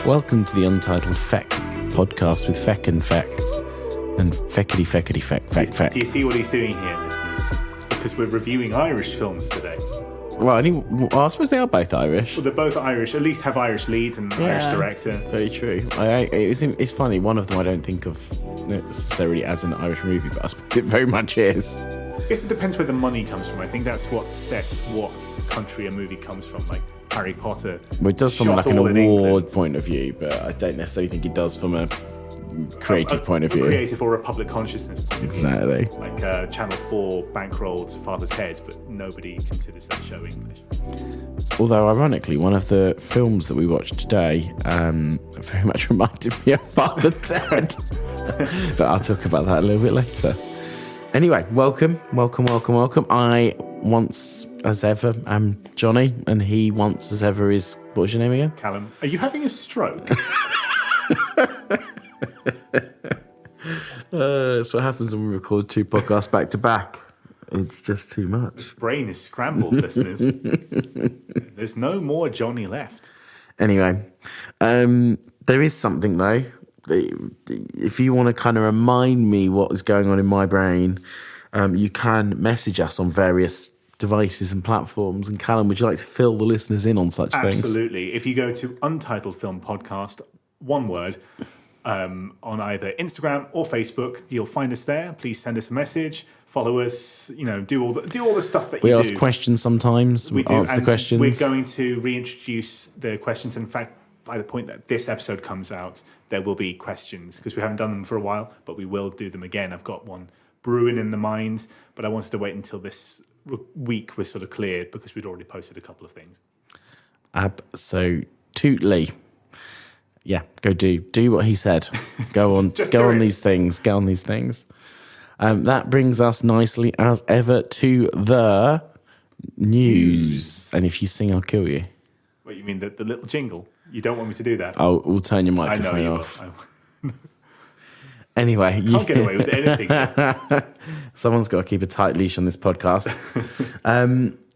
Welcome to the Untitled Feck podcast with Feck and Feck and Feckity Feckity Feck Feck Feck. Do you see what he's doing here, listeners? Because we're reviewing Irish films today. Well, I suppose they are both Irish. Well, they're both Irish, at least have Irish leads and Irish director. Very true. It's funny, one of them I don't think of necessarily as an Irish movie, but it very much is. I guess it depends where the money comes from. I think that's what sets what country a movie comes from, like Harry Potter. Well, it does from like an award point of view, but I don't necessarily think it does from a creative point of view. Creative or a public consciousness point of view. Exactly. Like Channel 4 bankrolled Father Ted, but nobody considers that show English. Although, ironically, one of the films that we watched today very much reminded me of Father Ted. But I'll talk about that a little bit later. Anyway, welcome. I once as ever am Johnny, and he once as ever is, what was your name again? Callum. Are you having a stroke? That's what happens when we record two podcasts back to back. It's just too much. His brain is scrambled, listeners. There's no more Johnny left. Anyway, there is something though. If you want to kind of remind me what is going on in my brain, you can message us on various devices and platforms. And Callum, would you like to fill the listeners in on such things? Absolutely. If you go to Untitled Film Podcast, one word, on either Instagram or Facebook, you'll find us there. Please send us a message, follow us, do all the stuff that you do. We ask questions sometimes. We answer the questions. We're going to reintroduce the questions. In fact, by the point that this episode comes out, there will be questions because we haven't done them for a while, but we will do them again. I've got one brewing in the mind, but I wanted to wait until this week was sort of cleared because we'd already posted a couple of things. Absolutely. Yeah, go do what he said. Go on, go on these things. Go on these things. That brings us nicely as ever to the news. And if you sing, I'll kill you. What, you mean the little jingle? You don't want me to do that? We'll turn your microphone off. Anyway, you can't get away with anything. Someone's got to keep a tight leash on this podcast.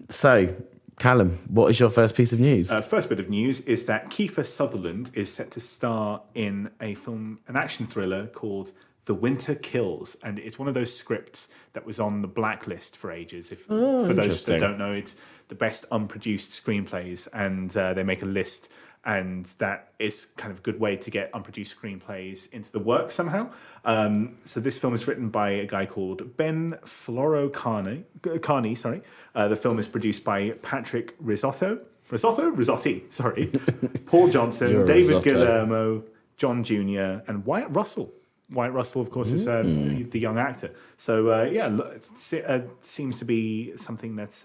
So, Callum, what is your first piece of news? First bit of news is that Kiefer Sutherland is set to star in an action thriller called The Winter Kills, and it's one of those scripts that was on the blacklist for ages. For those that don't know, it's the best unproduced screenplays, and they make a list. And that is kind of a good way to get unproduced screenplays into the work somehow. So this film is written by a guy called Ben Carney. The film is produced by Patrick Rizzotti, Paul Johnson, David Guillermo, John Jr., and Wyatt Russell. Wyatt Russell, of course, is the young actor. So, it seems to be something that's...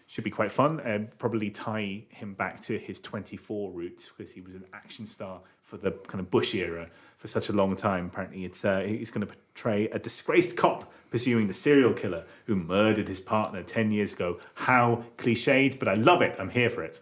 should be quite fun and probably tie him back to his 24 roots because he was an action star for the kind of Bush era for such a long time. Apparently, he's going to portray a disgraced cop pursuing the serial killer who murdered his partner 10 years ago. How cliched, but I love it. I'm here for it.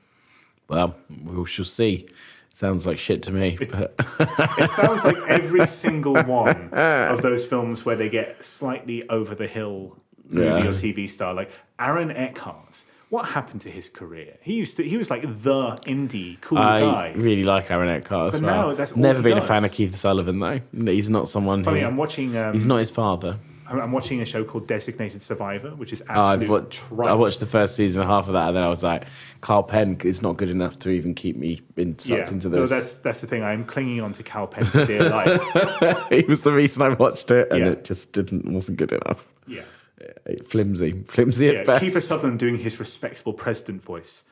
Well, we shall see. Sounds like shit to me. It sounds like every single one of those films where they get slightly over the hill movie or TV star, like Aaron Eckhart. What happened to his career? He was like the indie cool guy. I really like Aaron Eckhart as well. Now that's all never been a fan of Keith Sullivan though. He's not someone who. I'm watching. He's not his father. I'm watching a show called Designated Survivor, which is absolute. I watched the first season and half of that, and then I was like, Carl Penn is not good enough to even keep me sucked into this. No, that's the thing. I'm clinging on to Carl Penn for dear life. He was the reason I watched it, and it just wasn't good enough. Yeah. Flimsy at best. Kiefer Sutherland doing his respectable president voice.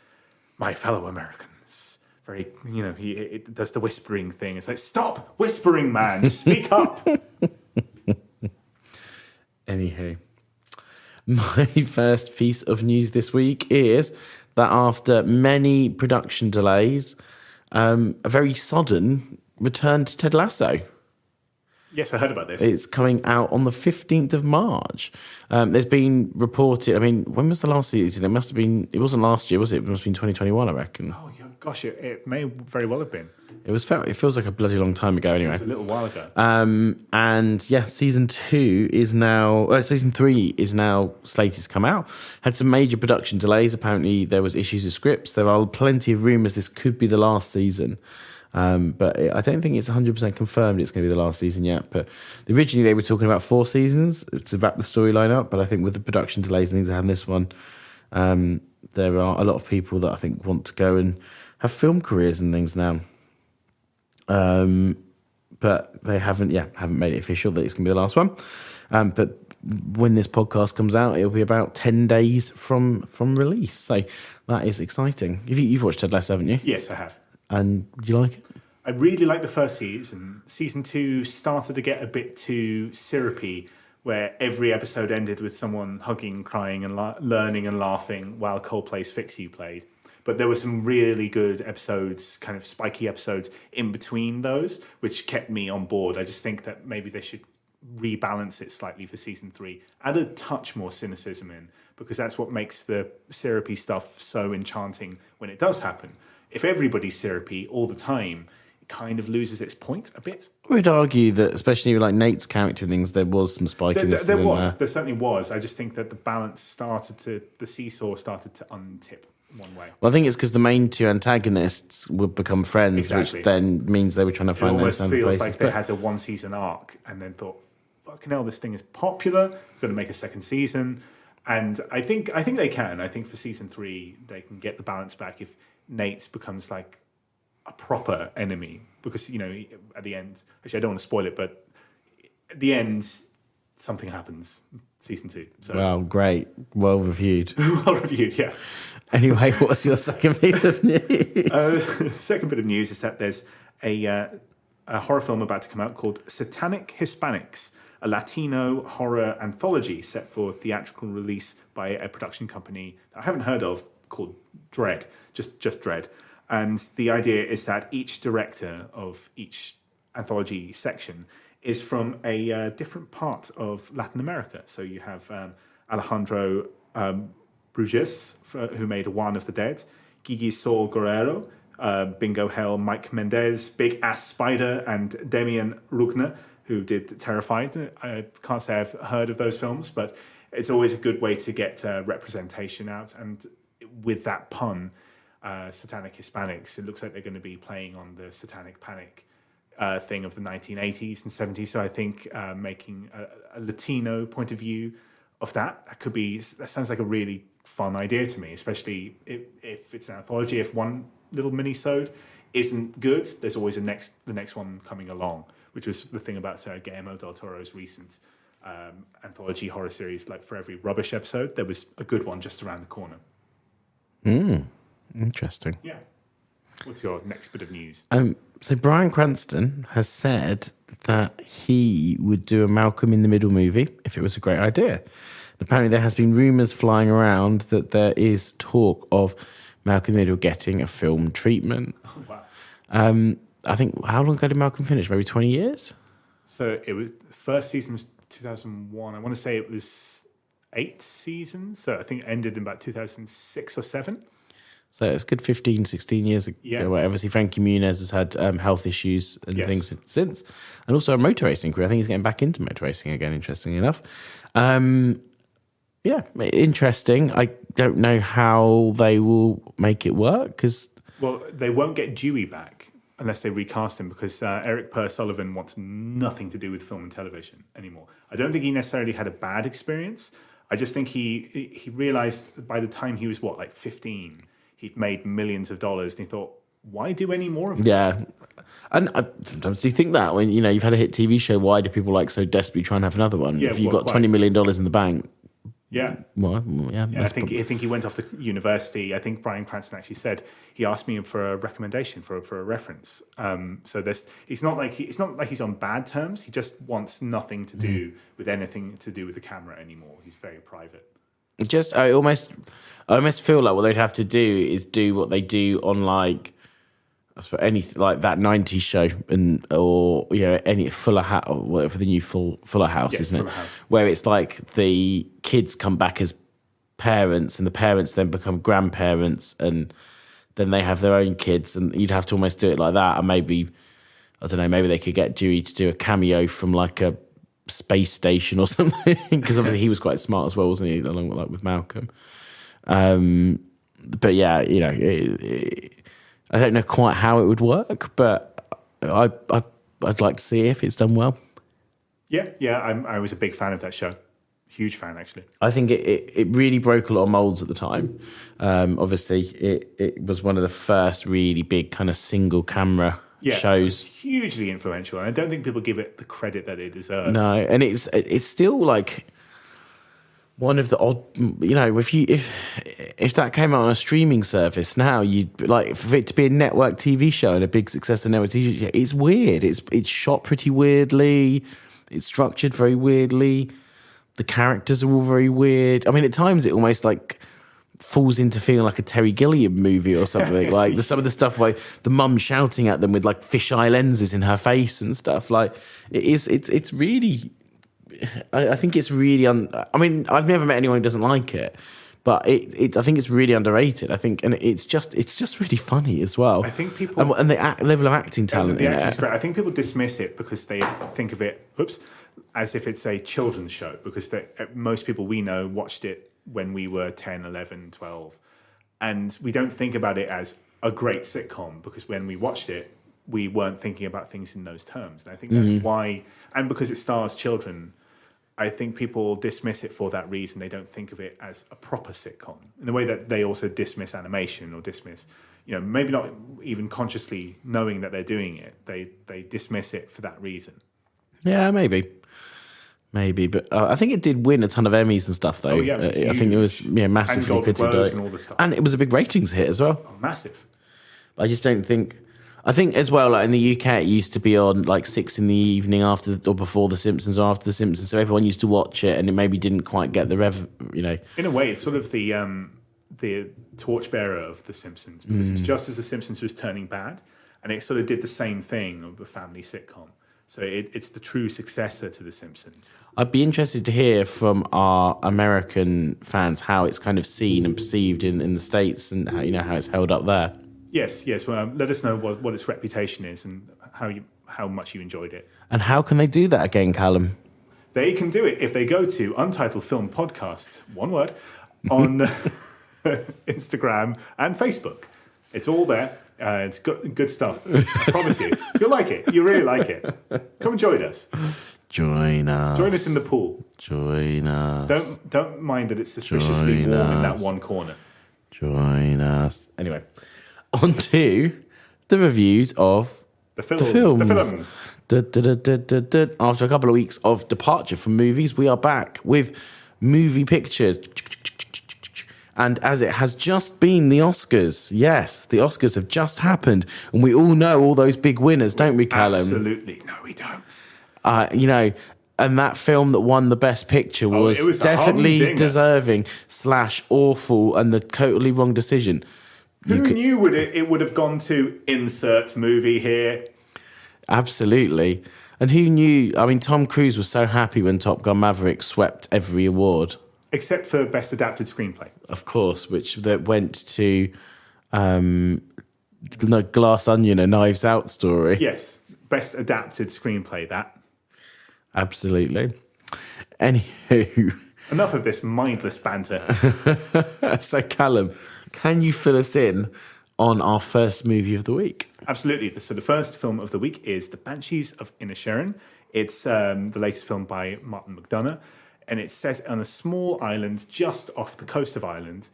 My fellow Americans. Very, he does the whispering thing. It's like, stop whispering, man. Just speak up. Anywho, my first piece of news this week is that after many production delays, a very sudden return to Ted Lasso. Yes, I heard about this. It's coming out on the 15th of March. There's been reported, when was the last season? It wasn't last year, was it? It must have been 2021, I reckon. Oh, gosh, it may very well have been. It feels like a bloody long time ago anyway. It was a little while ago. And yeah, season 3 is now slated to come out. Had some major production delays. Apparently there was issues with scripts. There are plenty of rumours this could be the last season. But I don't think it's 100% confirmed it's going to be the last season yet. But originally they were talking about 4 seasons to wrap the storyline up. But I think with the production delays and things they had in this one, there are a lot of people that I think want to go and have film careers and things now. But they haven't made it official that it's going to be the last one. But when this podcast comes out, it'll be about 10 days from release. So that is exciting. You've watched Ted Lasso, haven't you? Yes, I have. And do you like it? I really liked the first season. Season 2 started to get a bit too syrupy, where every episode ended with someone hugging, crying, and learning and laughing while Coldplay's Fix You played. But there were some really good episodes, kind of spiky episodes in between those, which kept me on board. I just think that maybe they should rebalance it slightly for season 3. Add a touch more cynicism in, because that's what makes the syrupy stuff so enchanting when it does happen. If everybody's syrupy all the time, it kind of loses its point a bit. I would argue that, especially with like Nate's character and things, there was some spikiness. There certainly was. I just think that the seesaw started to untip one way. Well, I think it's because the main 2 antagonists would become friends, Exactly. which then means they were trying to find their sound places. It almost feels like they had a 1-season arc and then thought, fucking hell, this thing is popular, we're going to make a second season. And I think they can. I think for season 3, they can get the balance back if Nate becomes like a proper enemy. Because, at the end, actually, I don't want to spoil it, but at the end, something happens. Season 2. So. Wow, great. Well reviewed. Well reviewed, yeah. Anyway, what's your second piece of news? Second bit of news is that there's a horror film about to come out called Satanic Hispanics, a Latino horror anthology set for theatrical release by a production company that I haven't heard of called Dread, just Dread. And the idea is that each director of each anthology section is from a different part of Latin America. So you have Alejandro Bruges, who made Juan of the Dead, Gigi Saul Guerrero, Bingo Hell, Mike Mendez, Big Ass Spider, and Damian Rugner, who did Terrified. I can't say I've heard of those films, but it's always a good way to get representation out. And with that pun, Satanic Hispanics, it looks like they're going to be playing on the Satanic Panic thing of the 1980s and 70s. So I think making a Latino point of view of that sounds like a really fun idea to me, especially if it's an anthology. If one little mini-sode isn't good, there's always the next one coming along, which was the thing about Guillermo del Toro's recent anthology horror series. Like for every rubbish episode, there was a good one just around the corner. Interesting. Yeah. What's your next bit of news? So Bryan Cranston has said that he would do a Malcolm in the Middle movie if it was a great idea. Apparently there has been rumours flying around that there is talk of Malcolm in the Middle getting a film treatment. Oh, wow. I think, how long ago did Malcolm finish? Maybe 20 years? So the first season was 2001. I want to say it was 8 seasons. So I think it ended in about 2006 or 7. So it's a good 15, 16 years ago. Yeah. Where obviously Frankie Muniz has had health issues and Yes. things since. And also a motor racing career. I think he's getting back into motor racing again, interestingly enough. Yeah, interesting. I don't know how they will make it work because... Well, they won't get Dewey back unless they recast him because Eric Per Sullivan wants nothing to do with film and television anymore. I don't think he necessarily had a bad experience. I just think he realised by the time he was, 15... he'd made millions of dollars, and he thought, why do any more of this? Yeah. And sometimes do you think that when, you've had a hit TV show, why do people so desperately try and have another one? Yeah, if you've got $20 million in the bank. Yeah. Well, yeah. I think he went off the university. I think Bryan Cranston actually said he asked me for a recommendation for a reference. So it's not like he's on bad terms. He just wants nothing to do with anything to do with the camera anymore. He's very private. I almost feel like what they'd have to do is do what they do on I suppose anything like that 90s show or any Fuller House or whatever the new Fuller House, isn't it? House. Where it's like the kids come back as parents and the parents then become grandparents and then they have their own kids and you'd have to almost do it like that. And maybe, I don't know, maybe they could get Dewey to do a cameo from a space station or something because obviously he was quite smart as well, wasn't he, along with Malcolm. But yeah, I don't know quite how it would work, but I'd like to see if it's done well. Yeah. I was a big fan of that show. Huge fan, actually. I think it really broke a lot of molds at the time. Obviously, it was one of the first really big kind of single camera shows. Hugely influential, and I don't think people give it the credit that it deserves. No, and it's still like one of the odd, if that came out on a streaming service now, you'd like for it to be a network TV show and a big success on network TV show. It's weird. It's shot pretty weirdly. It's structured very weirdly. The characters are all very weird. I mean, at times it almost like falls into feeling like a Terry Gilliam movie or something. Like some of the stuff, like the mum shouting at them with like fisheye lenses in her face and stuff. Like it's really. I think it's really. I mean, I've never met anyone who doesn't like it, but I think it's really underrated. I think, and it's just really funny as well. I think people and the level of acting talent. The acting's great. I think people dismiss it because they think of it. As if it's a children's show, because most people we know watched it when we were 10, 11, 12. And we don't think about it as a great sitcom, because when we watched it, we weren't thinking about things in those terms. And I think that's why, and because it stars children, I think people dismiss it for that reason. They don't think of it as a proper sitcom, in the way that they also dismiss animation or dismiss, maybe not even consciously knowing that they're doing it. They dismiss it for that reason. Yeah, maybe, but I think it did win a ton of Emmys and stuff, though. Oh, yeah, I think it was massively and Golden Globes and all this stuff, and it was a big ratings hit as well. Oh, massive. I just don't think. I think as well, like in the UK, it used to be on like 6 in after or before The Simpsons or after The Simpsons, so everyone used to watch it, and it maybe didn't quite get the In a way, it's sort of the torchbearer of The Simpsons, because it's just as The Simpsons was turning bad, and it sort of did the same thing of a family sitcom. So it's the true successor to The Simpsons. I'd be interested to hear from our American fans how it's kind of seen and perceived in the States, and how it's held up there. Yes. Well, let us know what its reputation is and how much you enjoyed it. And how can they do that again, Callum? They can do it if they go to Untitled Film Podcast, one word, on Instagram and Facebook. It's all there. It's good stuff. I promise you. You'll like it. You really like it. Come and join us. Join us. Join us in the pool. Join us. Don't mind that it's suspiciously warm in that one corner. Join us. Anyway, on to the reviews of the films. After a couple of weeks of departure from movies, we are back with movie pictures. And as it has just been the Oscars, yes, the Oscars have just happened, and we all know all those big winners, don't we, Callum? Absolutely. No, we don't. And that film that won the Best Picture was definitely deserving / awful and the totally wrong decision. Who knew it would have gone to insert movie here? Absolutely. And who knew? I mean, Tom Cruise was so happy when Top Gun Maverick swept every award. Except for Best Adapted Screenplay. Of course, that went to Glass Onion, A Knives Out story. Yes, Best Adapted Screenplay, that. Absolutely. Anywho. Enough of this mindless banter. So, Callum, can you fill us in on our first movie of the week? Absolutely. So the first film of the week is The Banshees of Inisherin. It's the latest film by Martin McDonagh. And it's set on a small island just off the coast of Ireland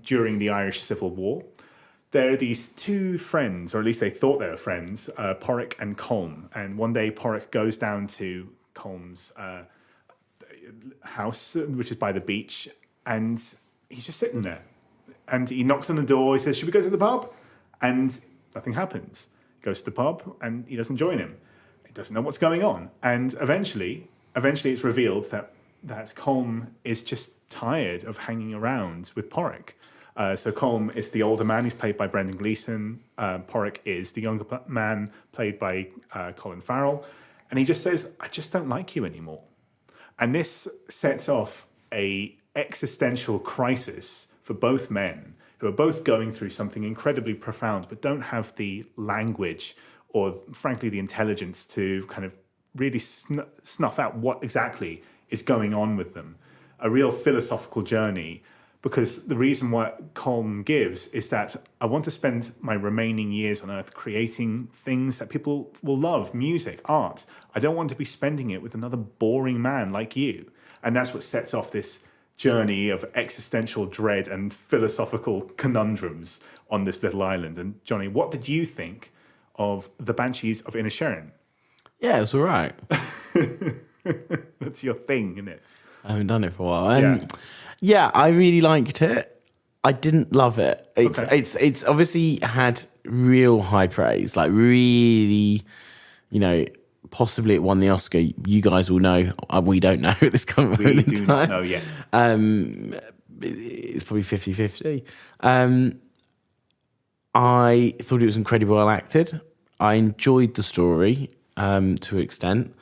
during the Irish Civil War. There are these two friends, or at least they thought they were friends, Porrick and Colm. And one day Porrick goes down to Colm's house, which is by the beach, and he's just sitting there. And he knocks on the door, he says, "Should we go to the pub?" And nothing happens. He goes to the pub, and he doesn't join him. He doesn't know what's going on. And eventually it's revealed that Colm is just tired of hanging around with Porrick. So Colm is the older man. He's played by Brendan Gleeson. Porrick is the younger man, played by Colin Farrell. And he just says, "I just don't like you anymore." And this sets off a existential crisis for both men, who are both going through something incredibly profound, but don't have the language or, frankly, the intelligence to kind of really snuff out what exactly is going on with them. A real philosophical journey, because the reason why Colin gives is that I want to spend my remaining years on Earth creating things that people will love, music, art. I don't want to be spending it with another boring man like you. And that's what sets off this journey of existential dread and philosophical conundrums on this little island. And Johnny, what did you think of the Banshees of Inisherin? Yeah, it's all right. That's your thing, isn't it? I haven't done it for a while. Yeah, I really liked it. I didn't love it. It's obviously had real high praise, like really, possibly it won the Oscar. You guys will know. We don't know at this current moment in time. We do not know yet. It's probably 50-50. I thought it was incredibly well acted. I enjoyed the story to an extent.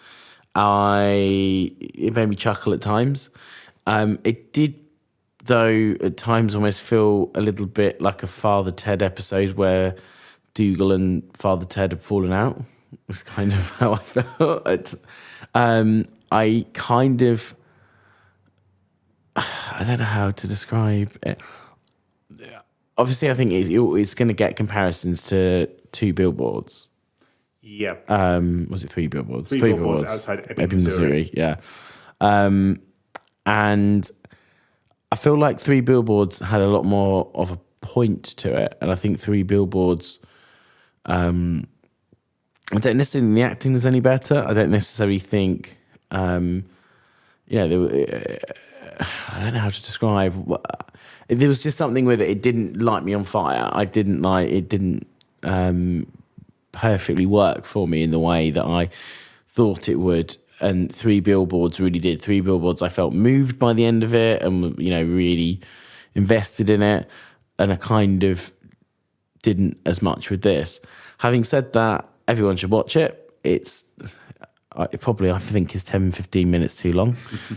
It made me chuckle at times. It did, though, at times almost feel a little bit like a Father Ted episode where Dougal and Father Ted had fallen out. Was kind of how I felt. I don't know how to describe it. Obviously, I think it's going to get comparisons to 2 Billboards. Yeah. Was it 3 Billboards? 3 billboards outside Ebbing, Missouri. Yeah. And I feel like 3 Billboards had a lot more of a point to it, and I think 3 Billboards. I don't necessarily think the acting was any better. I don't necessarily think, I don't know how to describe. There was just something with it. It didn't light me on fire. It didn't perfectly work for me in the way that I thought it would. And 3 Billboards really did. 3 Billboards, I felt moved by the end of it and, really invested in it. And I kind of didn't as much with this. Having said that, everyone should watch it. It probably, I think, is 10-15 minutes too long.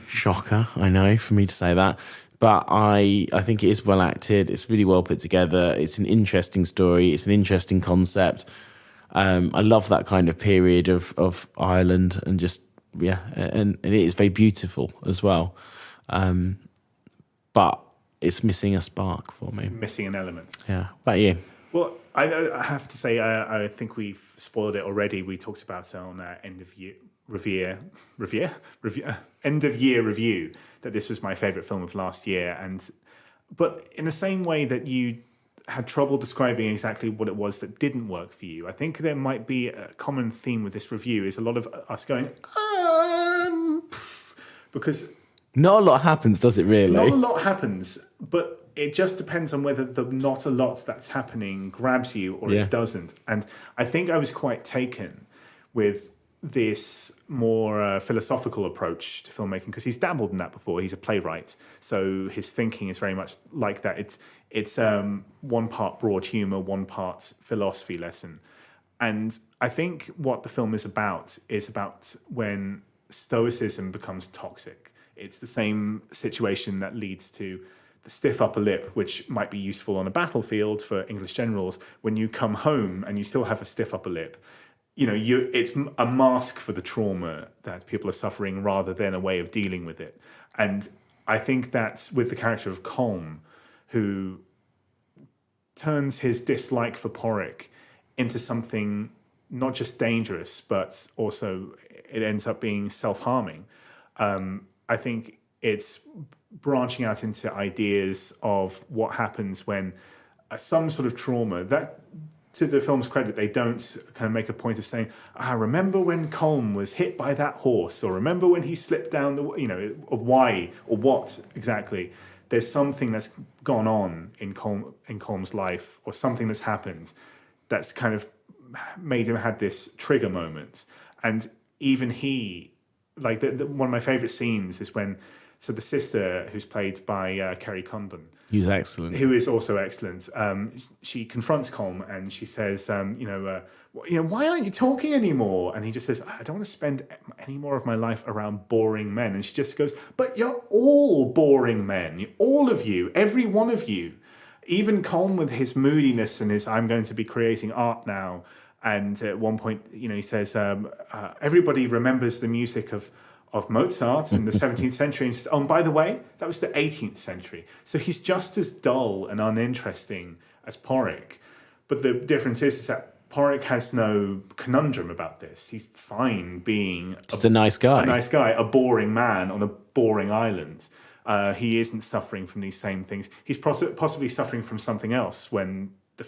Shocker, I know, for me to say that. But I think it is well acted. It's really well put together. It's an interesting story. It's an interesting concept. I love that kind of period of Ireland and just, and it is very beautiful as well. But it's missing a spark for me. Missing an element. Yeah. What about you? Well, I have to say, I think we've spoiled it already. We talked about it on our end of year review that this was my favourite film of last year. But in the same way that you had trouble describing exactly what it was that didn't work for you, I think there might be a common theme with this review is a lot of us going, because not a lot happens, does it really? Not a lot happens, but it just depends on whether the not a lot that's happening grabs you or it doesn't. And I think I was quite taken with this more philosophical approach to filmmaking because he's dabbled in that before. He's a playwright, so his thinking is very much like that. It's one part broad humor, one part philosophy lesson. And I think what the film is about when stoicism becomes toxic. It's the same situation that leads to the stiff upper lip, which might be useful on a battlefield for English generals. When you come home and you still have a stiff upper lip, it's a mask for the trauma that people are suffering rather than a way of dealing with it. And I think that's with the character of Colin, who turns his dislike for Porrick into something not just dangerous, but also it ends up being self-harming. I think it's branching out into ideas of what happens when some sort of trauma that, to the film's credit, they don't kind of make a point of saying, remember when Colin was hit by that horse, or remember when he slipped down of why or what exactly. There's something that's gone on in Colin's life, or something that's happened that's kind of made him had this trigger moment. And even he, like one of my favorite scenes is when, so the sister, who's played by Kerry Condon, who's excellent, who is also excellent. She confronts Colin and she says, why aren't you talking anymore? And he just says, I don't want to spend any more of my life around boring men. And she just goes, but you're all boring men, all of you, every one of you. Even Colin with his moodiness and his, I'm going to be creating art now. And at one point, he says, everybody remembers the music of of Mozart in the 17th century and says, oh, and by the way, that was the 18th century. So he's just as dull and uninteresting as Porrick. But the difference is that Porrick has no conundrum about this. He's fine being just a nice guy. A boring man on a boring island. He isn't suffering from these same things. He's possibly suffering from something else when the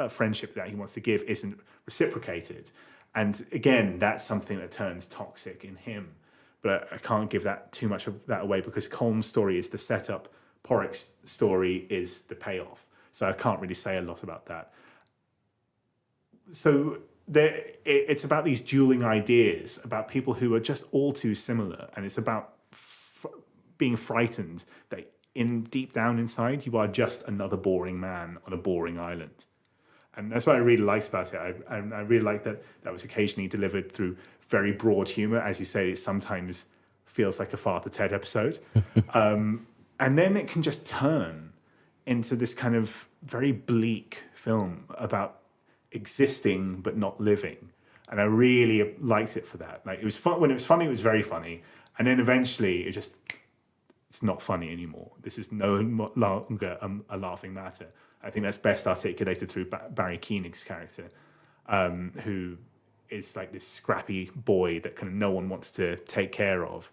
friendship that he wants to give isn't reciprocated. And again, that's something that turns toxic in him. But I can't give that too much of that away because Colm's story is the setup. Porrick's story is the payoff. So I can't really say a lot about that. So it's about these dueling ideas, about people who are just all too similar. And it's about being frightened that deep down inside, you are just another boring man on a boring island. And that's what I really liked about it. I really liked that was occasionally delivered through very broad humor. As you say, it sometimes feels like a Father Ted episode. And then it can just turn into this kind of very bleak film about existing but not living. And I really liked it for that. Like, it was fun when it was funny, it was very funny. And then eventually it's not funny anymore. This is no longer a laughing matter. I think that's best articulated through Barry Koenig's character, who is like this scrappy boy that kind of no one wants to take care of.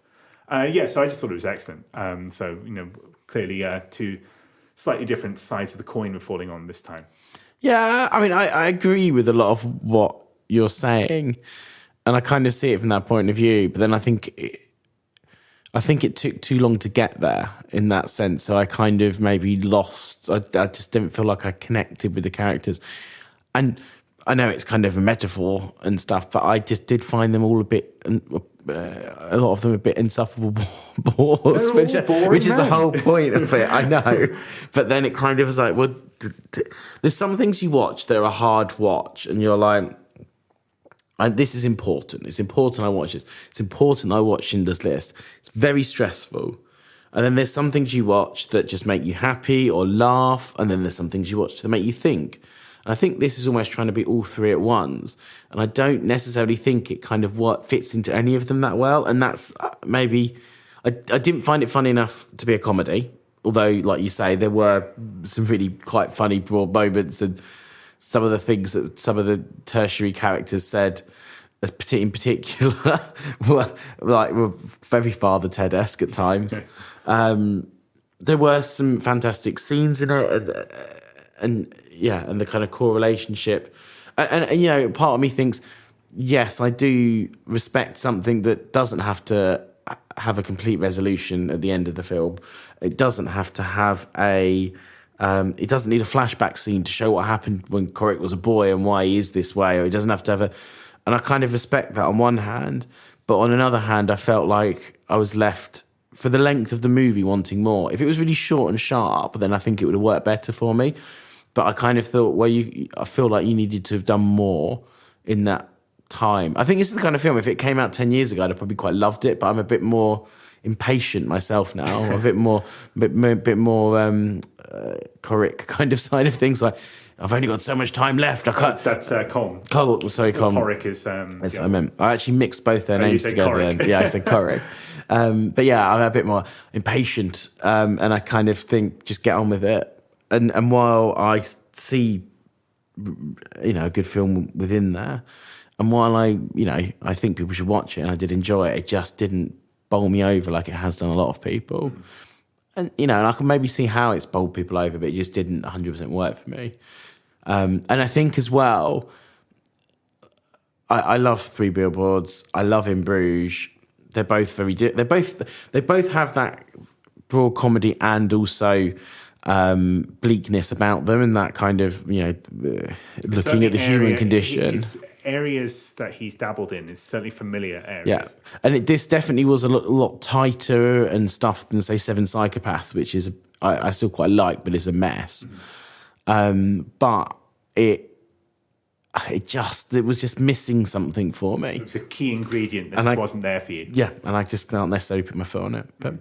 So I just thought it was excellent. So, clearly two slightly different sides of the coin were falling on this time. Yeah, I mean, I agree with a lot of what you're saying, and I kind of see it from that point of view. But then I think it took too long to get there in that sense. So I kind of maybe lost. I just didn't feel like I connected with the characters. And I know it's kind of a metaphor and stuff, but I just did find them all a lot of them a bit insufferable bores, which is the whole point of it. I know. But then it kind of was like, well, there's some things you watch that are a hard watch, and you're like, this is important. It's important I watch this. It's important I watch Schindler's List. It's very stressful. And then there's some things you watch that just make you happy or laugh. And then there's some things you watch that make you think. And I think this is almost trying to be all three at once. And I don't necessarily think it kind of fits into any of them that well. And that's maybe... I didn't find it funny enough to be a comedy. Although, like you say, there were some really quite funny broad moments, and some of the things that some of the tertiary characters said, in particular, were very Father Ted-esque at times. There were some fantastic scenes in it, and the kind of core relationship. And part of me thinks, yes, I do respect something that doesn't have to have a complete resolution at the end of the film. It doesn't have to have it doesn't need a flashback scene to show what happened when Corrick was a boy and why he is this way, or it doesn't have to have and I kind of respect that on one hand, but on another hand, I felt like I was left, for the length of the movie, wanting more. If it was really short and sharp, then I think it would have worked better for me. But I kind of thought, I feel like you needed to have done more in that time. I think this is the kind of film, if it came out 10 years ago, I'd have probably quite loved it, but I'm a bit more impatient myself now, a bit more Corrick kind of side of things. Like, I've only got so much time left. I can't. That's Colin. Sorry, Colin. Corrick is. That's what I meant. I actually mixed both their names together. I said Corrick. But yeah, I'm a bit more impatient, and I kind of think just get on with it. And while I see, a good film within there, and while I think people should watch it, and I did enjoy it, it just didn't bowl me over like it has done a lot of people. And, and I can maybe see how it's bowled people over, but it just didn't 100% work for me. And I think as well, I love Three Billboards. I love In Bruges. They're both very. They both have that broad comedy and also bleakness about them, and that kind of looking at the human condition. It's areas that he's dabbled in. It's certainly familiar areas. Yeah, and this definitely was a lot tighter and stuff than, say, Seven Psychopaths, which is I still quite like, but it's a mess. But it was just missing something for me. It was a key ingredient that just wasn't there for you. Yeah, and I just can't necessarily put my foot on it. But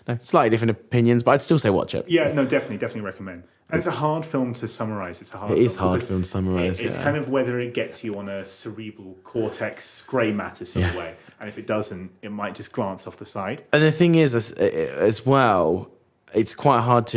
no, slightly different opinions, but I'd still say watch it. Yeah, no, definitely recommend. And it's a hard film to summarize. It's a hard. It is film hard film to summarize. It's kind of whether it gets you on a cerebral cortex, grey matter sort of way, and if it doesn't, it might just glance off the side. And the thing is, as well, it's quite hard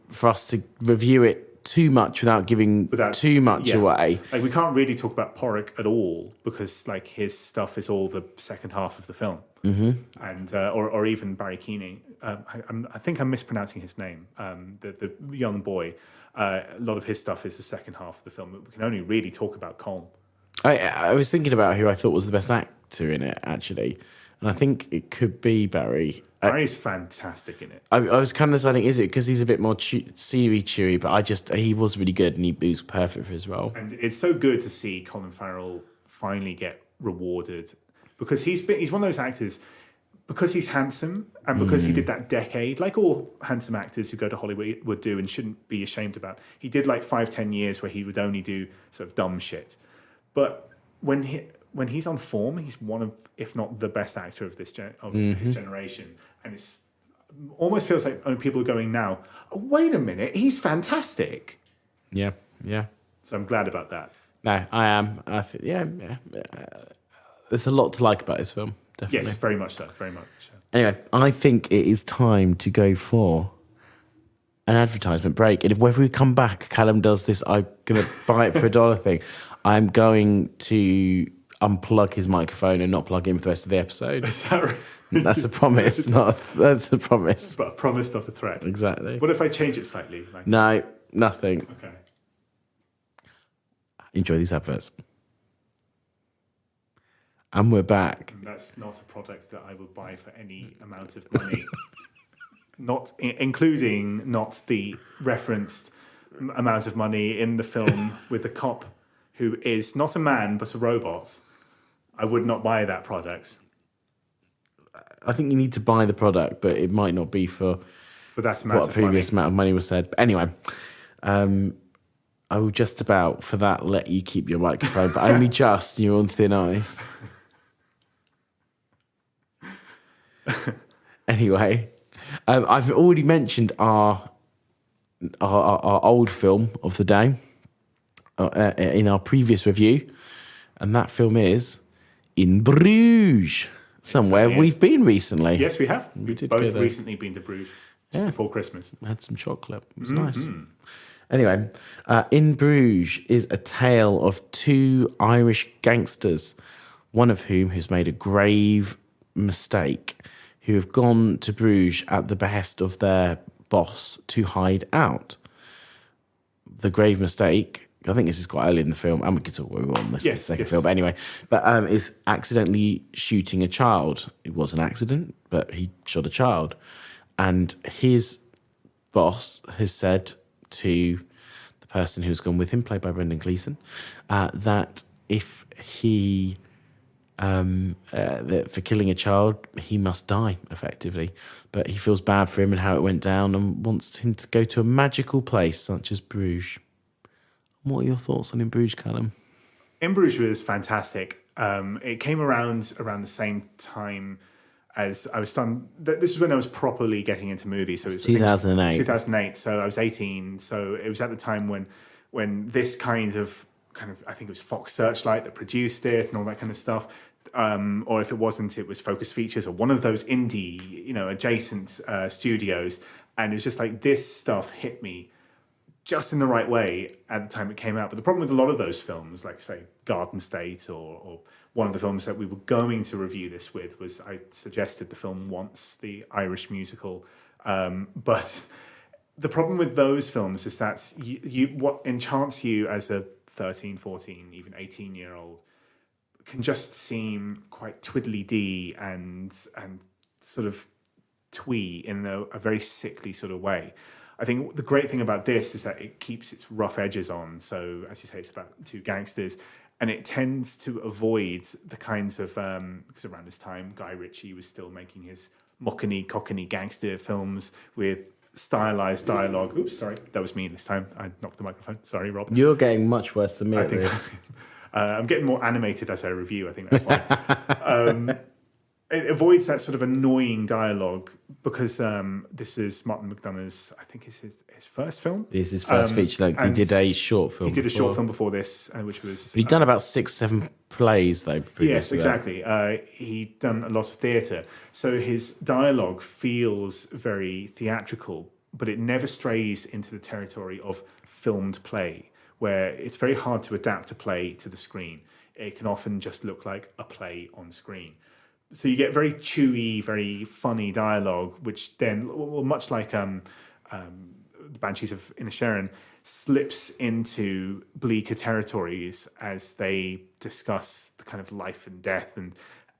for us to review it too much without giving too much away. Like we can't really talk about Porrick at all because like his stuff is all the second half of the film, and or even Barry Keane. I think I'm mispronouncing his name. The young boy. A lot of his stuff is the second half of the film. We can only really talk about Colin. I was thinking about who I thought was the best actor in it actually, and I think it could be Barry. Barry's fantastic in it. I was kind of deciding, is it because he's a bit more cheery, but he was really good and he was perfect for his role. And it's so good to see Colin Farrell finally get rewarded because he's one of those actors, because he's handsome and because he did that decade, like all handsome actors who go to Hollywood would do and shouldn't be ashamed about. He did like 5-10 years where he would only do sort of dumb shit. But when he's on form, he's one of, if not the best actor of his generation. And it's almost feels like people are going now, oh, wait a minute, he's fantastic. Yeah. So I'm glad about that. No, I am. I think, there's a lot to like about this film, definitely. Yes, very much so, very much so. Anyway, I think it is time to go for an advertisement break. And if we come back, Callum does this, I'm going to buy it for $1 thing. I'm going to unplug his microphone and not plug in for the rest of the episode. Is that right? That's a promise. That's a promise. But a promise, not a threat. Exactly. What if I change it slightly? No, nothing. Okay. Enjoy these adverts. And we're back. That's not a product that I would buy for any amount of money. Including not the referenced amount of money in the film with the cop who is not a man but a robot. I would not buy that product. I think you need to buy the product, but it might not be for that amount what a previous amount of money was said. But anyway, I will just about for that let you keep your microphone, but only just. You're on thin ice. Anyway, I've already mentioned our old film of the day in our previous review, and that film is In Bruges. Somewhere we've been recently. Yes, we have. We've both there. recently been to Bruges just before Christmas. Had some chocolate. It was nice. Anyway, In Bruges is a tale of two Irish gangsters, one of whom has made a grave mistake, who have gone to Bruges at the behest of their boss to hide out. The grave mistake, I think this is quite early in the film, and we could talk where we want this second film, but anyway, is accidentally shooting a child. It was an accident, but he shot a child. And his boss has said to the person who's gone with him, played by Brendan Gleeson, that if he... that for killing a child, he must die, effectively. But he feels bad for him and how it went down and wants him to go to a magical place such as Bruges. What are your thoughts on In Bruges, Callum? In Bruges was fantastic. It came around the same time as I was done. This is when I was properly getting into movies. So it was 2008. 2008. So I was 18. So it was at the time when this kind of I think it was Fox Searchlight that produced it and all that kind of stuff. Or if it wasn't, it was Focus Features or one of those indie, adjacent studios. And it was just like this stuff hit me just in the right way at the time it came out. But the problem with a lot of those films, like say Garden State or one of the films that we were going to review this with, was I suggested the film Once, the Irish musical. But the problem with those films is that what enchants you as a 13, 14, even 18-year-old can just seem quite twiddly-dee and sort of twee in a very sickly sort of way. I think the great thing about this is that it keeps its rough edges on. So, as you say, it's about two gangsters, and it tends to avoid the kinds of because around this time, Guy Ritchie was still making his mockney, cockney gangster films with stylized dialogue. Oops, sorry, that was me this time. I knocked the microphone. Sorry, Rob. You're getting much worse than me at this. I'm getting more animated as I review. I think that's why. it avoids that sort of annoying dialogue because this is Martin McDonagh's, I think it's his first film. It's his first feature length. He did a short film. He did a short film before this, which was. But he'd done about 6-7 plays though. Yes, exactly. He'd done a lot of theatre, so his dialogue feels very theatrical, but it never strays into the territory of filmed play, where it's very hard to adapt a play to the screen. It can often just look like a play on screen. So you get very chewy, very funny dialogue, which then, much like the Banshees of Inisherin, slips into bleaker territories as they discuss the kind of life and death, and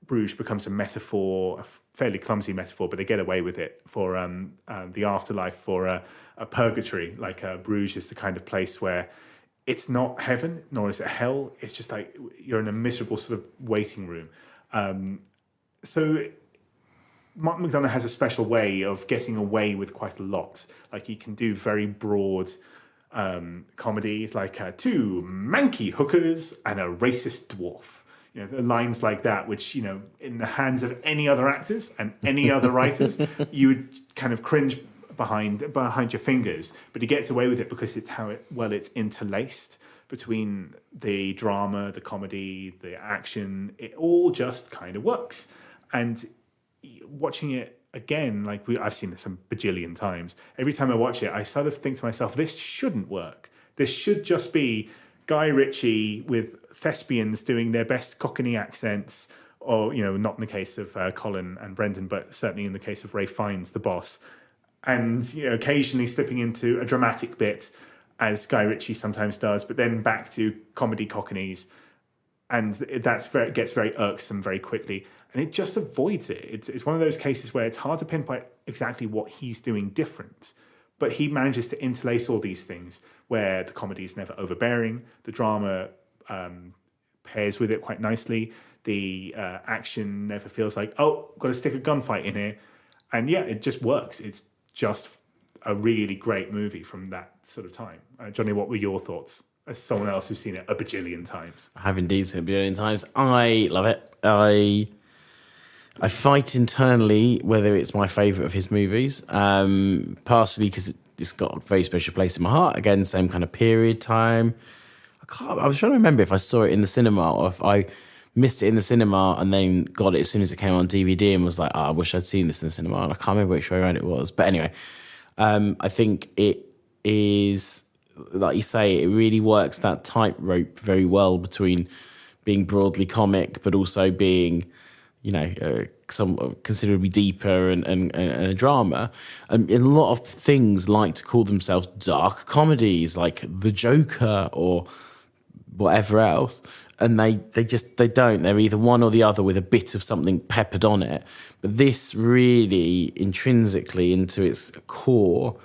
Bruges becomes a metaphor, a fairly clumsy metaphor, but they get away with it for the afterlife, for a purgatory. Like Bruges is the kind of place where it's not heaven, nor is it hell. It's just like you're in a miserable sort of waiting room. So Martin McDonagh has a special way of getting away with quite a lot. Like he can do very broad comedy, like two manky hookers and a racist dwarf. You know, lines like that, which, you know, in the hands of any other actors and any other writers, you would kind of cringe behind your fingers. But he gets away with it because it's it's interlaced between the drama, the comedy, the action. It all just kind of works. And watching it again, like I've seen it some bajillion times. Every time I watch it, I sort of think to myself, this shouldn't work. This should just be Guy Ritchie with thespians doing their best Cockney accents, or, you know, not in the case of Colin and Brendan, but certainly in the case of Ray Fiennes, the boss. And, you know, occasionally slipping into a dramatic bit, as Guy Ritchie sometimes does, but then back to comedy Cockneys. And it gets very irksome very quickly. And it just avoids it. It's one of those cases where it's hard to pinpoint exactly what he's doing different. But he manages to interlace all these things where the comedy is never overbearing, the drama pairs with it quite nicely, the action never feels like, oh, got to stick a gunfight in here. And yeah, it just works. It's just a really great movie from that sort of time. Johnny, what were your thoughts as someone else who's seen it a bajillion times? I have indeed seen it a bajillion times. I love it. I fight internally whether it's my favourite of his movies, partially because it's got a very special place in my heart. Again, same kind of period time. I was trying to remember if I saw it in the cinema or if I missed it in the cinema and then got it as soon as it came on DVD and was like, I wish I'd seen this in the cinema. And I can't remember which way around it was. But anyway, I think it is, like you say, it really works that tightrope very well between being broadly comic but also being, you know, some considerably deeper and a drama. And a lot of things like to call themselves dark comedies, like The Joker or whatever else. And they don't. They're either one or the other with a bit of something peppered on it. But this really, intrinsically into its core,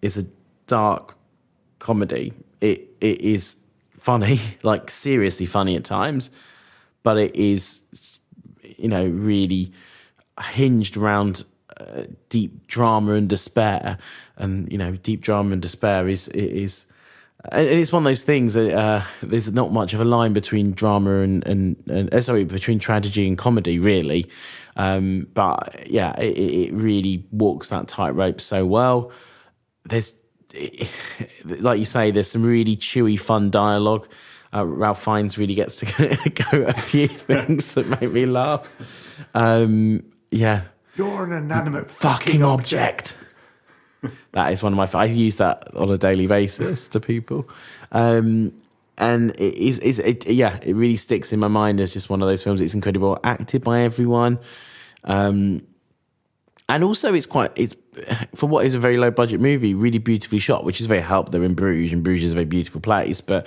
is a dark comedy. It is funny, like seriously funny at times, but it is, you know, really hinged around deep drama and despair. And, you know, deep drama and despair is and it's one of those things that there's not much of a line between drama between tragedy and comedy, really. But yeah, it really walks that tightrope so well. Like you say, there's some really chewy, fun dialogue. Ralph Fiennes really gets to go at a few things that make me laugh. Yeah. You're an inanimate fucking object. That is one of I use that on a daily basis to people. And it really sticks in my mind as just one of those films. It's incredible, acted by everyone. And also it's for what is a very low budget movie, really beautifully shot, which is very helped. They're in Bruges, and Bruges is a very beautiful place, but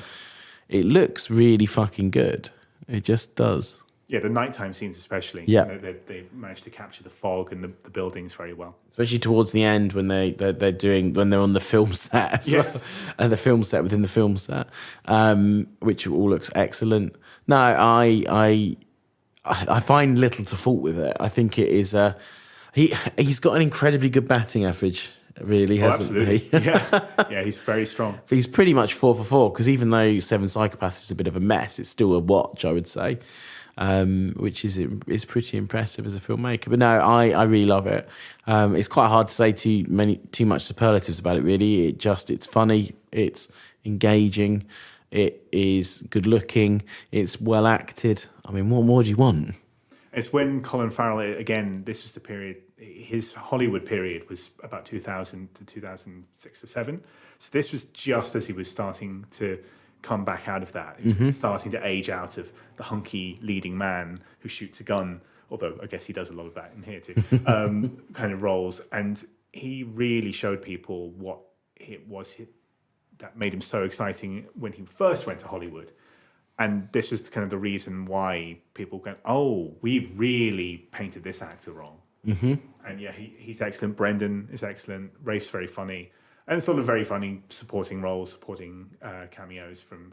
it looks really fucking good. It just does. Yeah, the nighttime scenes especially. Yeah, you know, they managed to capture the fog and the buildings very well. Especially towards the end when they're on the film set as well, and the film set within the film set, which all looks excellent. No, I find little to fault with it. I think it is he's got an incredibly good batting average. Really, hasn't he? Yeah, he's very strong. He's pretty much 4 for 4 because even though Seven Psychopaths is a bit of a mess, it's still a watch, I would say. which is pretty impressive as a filmmaker. But no, I really love it. It's quite hard to say too much superlatives about it. Really, it's funny, it's engaging, it is good looking, it's well acted. I mean, what more do you want? It's when Colin Farrell, again, this was the period, his Hollywood period was about 2000 to 2006 or 7. So this was just as he was starting to come back out of that. He was starting to age out of the hunky leading man who shoots a gun, although I guess he does a lot of that in here too, kind of roles. And he really showed people what it was that made him so exciting when he first went to Hollywood. And this was kind of the reason why people go, oh, we really painted this actor wrong. Mm-hmm. And yeah, he's excellent. Brendan is excellent. Rafe's very funny. And it's a lot of very funny supporting roles, supporting cameos from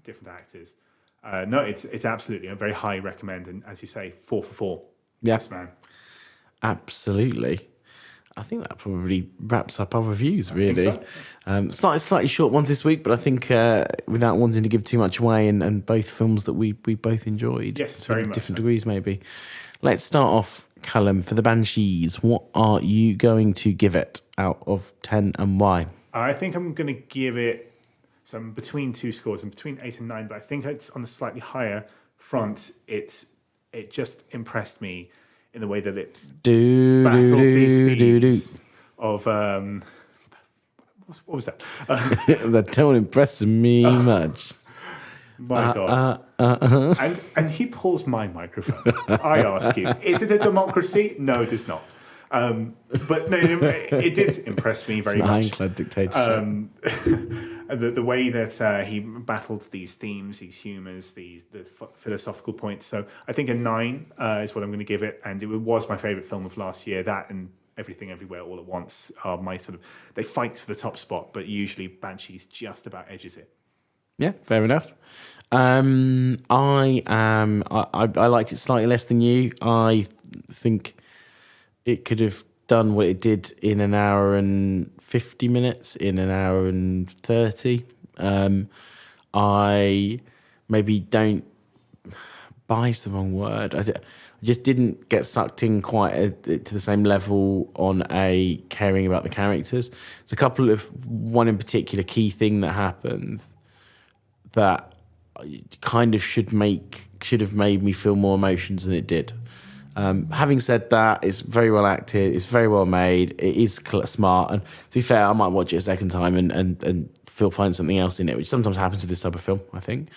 different actors. No, it's absolutely a very high recommend. And as you say, 4 for 4. Yeah. Yes, man. Absolutely. I think that probably wraps up our reviews, really. I think so. Slightly short ones this week, but I think without wanting to give too much away, and both films that we both enjoyed. Yes, very much. Different degrees, maybe. Let's start off, Callum, for The Banshees. What are you going to give it out of 10 and why? I think I'm going to give it, so I'm between two scores. I'm between 8 and 9, but I think it's on the slightly higher front. It just impressed me in the way that it battled these themes of what was that? That don't impress me much. My God. And he pulls my microphone. I ask you, is it a democracy? No, it is not. But no, it did impress me very much. Ironclad dictatorship. The way that he battled these themes, these humours, the philosophical points. So I think a 9 is what I'm going to give it. And it was my favourite film of last year. That and Everything Everywhere All at Once are my sort of... They fight for the top spot, but usually Banshees just about edges it. Yeah, fair enough. I liked it slightly less than you. I think it could have done what it did in an hour and 50 minutes, in an hour and 30. I maybe don't... Buy's the wrong word. I just didn't get sucked in quite to the same level on a caring about the characters. There's a couple of... One in particular key thing that happens that kind of should have made me feel more emotions than it did. Having said that, it's very well acted, it's very well made, it is smart, and to be fair, I might watch it a second time and find something else in it, which sometimes happens with this type of film, I think.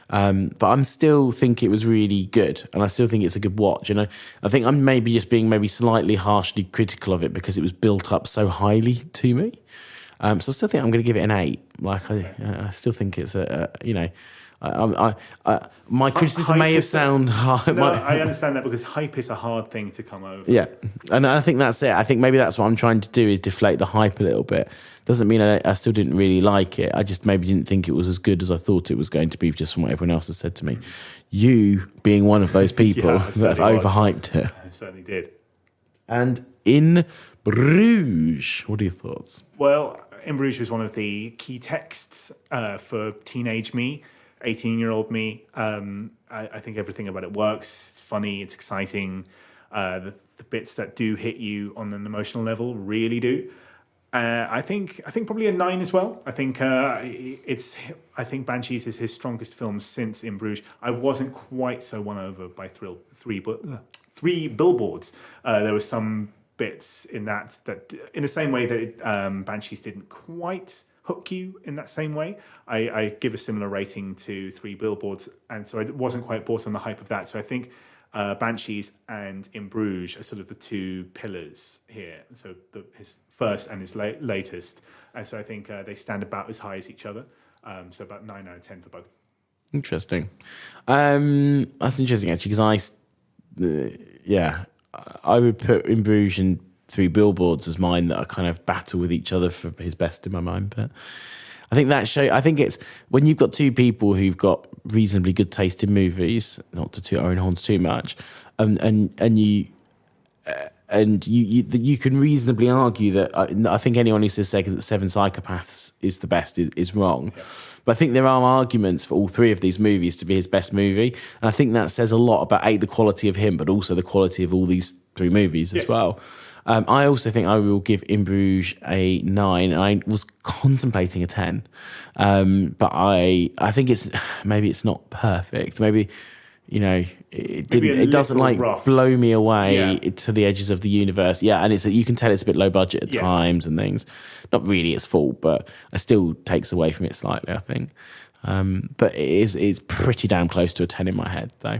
But I still think it was really good, and I still think it's a good watch. And I think I'm maybe just being slightly harshly critical of it because it was built up so highly to me. So I still think I'm going to give it an 8. I still think it's my criticism may have sound hard. No, I understand that because hype is a hard thing to come over. Yeah, and I think that's it. I think maybe that's what I'm trying to do is deflate the hype a little bit. Doesn't mean I still didn't really like it. I just maybe didn't think it was as good as I thought it was going to be just from what everyone else has said to me. You being one of those people that have overhyped it. I certainly did. And In Bruges, what are your thoughts? Well, In Bruges was one of the key texts for teenage me, 18-year-old me. I think everything about it works. It's funny, it's exciting. The bits that do hit you on an emotional level really do. I think probably a 9 as well. I think Banshees is his strongest film since In Bruges. I wasn't quite so won over by Three Billboards. There were some bits in that in the same way that Banshees didn't quite hook you in that same way. I give a similar rating to Three Billboards, and so I wasn't quite bought on the hype of that. So I think Banshees and In Bruges are sort of the two pillars here. So his first and his latest. And so I think they stand about as high as each other. So about 9 out of 10 for both. Interesting. That's interesting actually, because I would put In Bruges and Three Billboards as mine that are kind of battle with each other for his best in my mind. But I think it's when you've got two people who've got reasonably good taste in movies, not to toot our own horns too much, and and you can reasonably argue that I think anyone who says that Seven Psychopaths is the best is wrong. Yeah. But I think there are arguments for all three of these movies to be his best movie. And I think that says a lot about, the quality of him, but also the quality of all these three movies as well. I also think I will give In Bruges a 9. I was contemplating a 10. But I think maybe it's not perfect. Maybe, it doesn't like rough. blow me away to the edges of the universe. Yeah, and you can tell it's a bit low budget at times and things. Not really its fault, but it still takes away from it slightly, I think. But it's pretty damn close to a 10 in my head, though.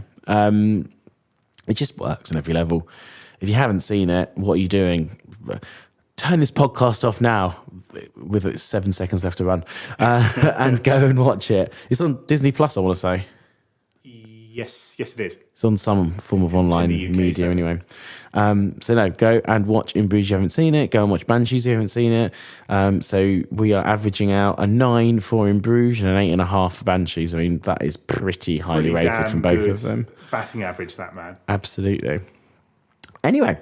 It just works on every level. If you haven't seen it, what are you doing? Turn this podcast off now with 7 seconds left to run and go and watch it. It's on Disney Plus, I want to say. Yes, it is. It's on some form of online media anyway. So no, go and watch In Bruges if you haven't seen it. Go and watch Banshees if you haven't seen it. So we are averaging out a 9 for In Bruges and an 8.5 for Banshees. I mean, that is pretty highly rated from both of them. Batting average, that man. Absolutely. Anyway,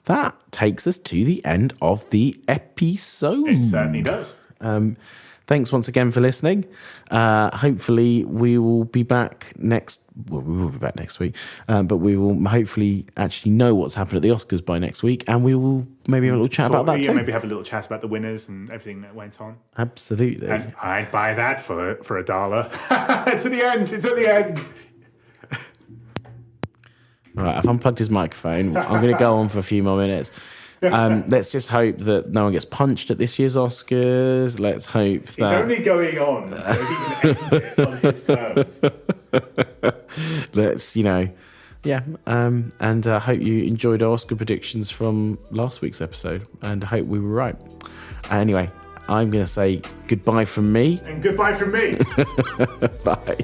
that takes us to the end of the episode. It certainly does. Thanks once again for listening. Hopefully we will be back next week, but we will hopefully actually know what's happened at the Oscars by next week, and we will maybe have a little chat about that too. Maybe have a little chat about the winners and everything that went on. Absolutely. And I'd buy that for $1. It's at the end. It's at the end. All right, I've unplugged his microphone. I'm going to go on for a few more minutes. Let's just hope that no one gets punched at this year's Oscars. Let's hope that... It's only going on, so he can end it on his terms. Let's, and I hope you enjoyed our Oscar predictions from last week's episode, and I hope we were right. Anyway, I'm going to say goodbye from me. And goodbye from me. Bye.